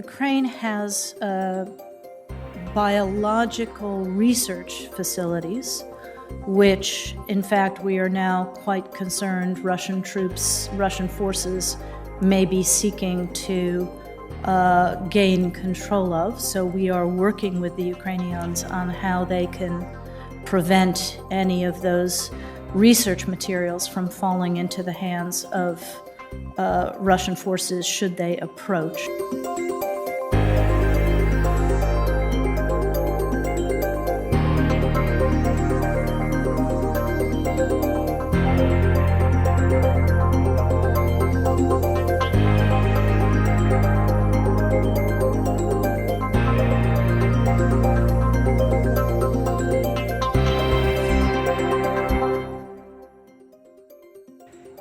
Ukraine has biological research facilities, which, in fact, we are now quite concerned Russian forces may be seeking to gain control of. So we are working with the Ukrainians on how they can prevent any of those research materials from falling into the hands of Russian forces should they approach.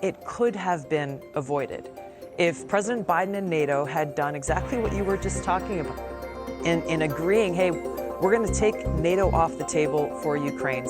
It could have been avoided if President Biden and NATO had done exactly what you were just talking about in agreeing, hey, we're going to take NATO off the table for Ukraine.